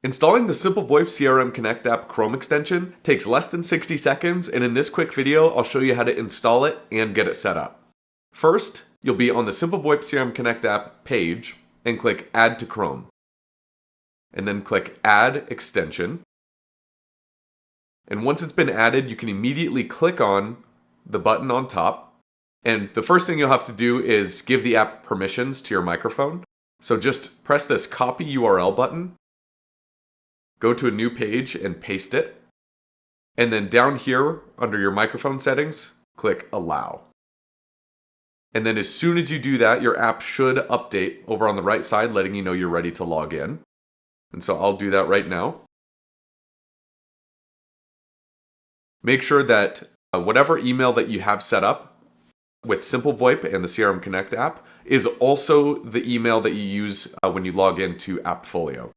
Installing the SimpleVoIP CRM Connect app Chrome extension takes less than 60 seconds, and in this quick video, I'll show you how to install it and get it set up. First, you'll be on the SimpleVoIP CRM Connect app page and click Add to Chrome. And then click Add Extension. And once it's been added, you can immediately click on the button on top. And the first thing you'll have to do is give the app permissions to your microphone. So just press this Copy URL button. Go to a new page and paste it. And then down here under your microphone settings, click Allow. And then as soon as you do that, your app should update over on the right side, letting you know you're ready to log in. And so I'll do that right now. Make sure that whatever email that you have set up with SimpleVoIP and the CRM Connect app is also the email that you use when you log into AppFolio.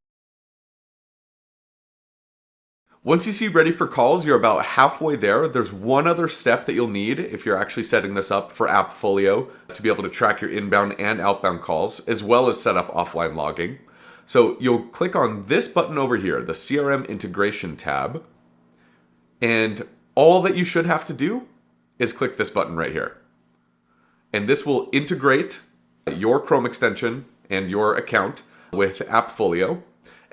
Once you see Ready for Calls, you're about halfway there. There's one other step that you'll need if you're actually setting this up for AppFolio to be able to track your inbound and outbound calls, as well as set up offline logging. So you'll click on this button over here, the CRM Integration tab, and all that you should have to do is click this button right here. And this will integrate your Chrome extension and your account with AppFolio.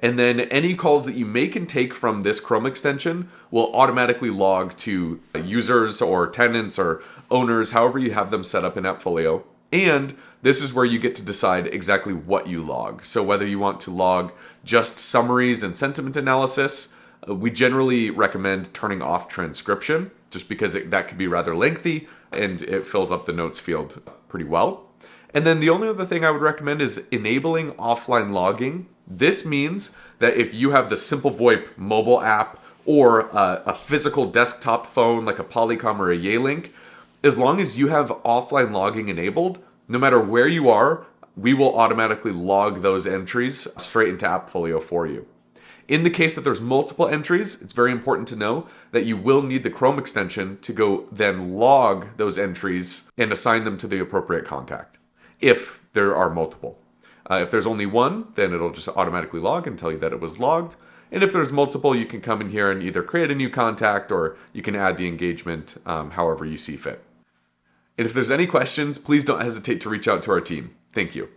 And then any calls that you make and take from this Chrome extension will automatically log to users or tenants or owners, however you have them set up in AppFolio. And this is where you get to decide exactly what you log. So whether you want to log just summaries and sentiment analysis, we generally recommend turning off transcription just because that could be rather lengthy and it fills up the notes field pretty well. And then the only other thing I would recommend is enabling offline logging. This means that if you have the SimpleVoIP mobile app or a physical desktop phone like a Polycom or a Yealink, as long as you have offline logging enabled, no matter where you are, we will automatically log those entries straight into AppFolio for you. In the case that there's multiple entries, it's very important to know that you will need the Chrome extension to go then log those entries and assign them to the appropriate contact, if there are multiple. If there's only one, then it'll just automatically log and tell you that it was logged. And if there's multiple, you can come in here and either create a new contact or you can add the engagement however you see fit. And if there's any questions, please don't hesitate to reach out to our team. Thank you.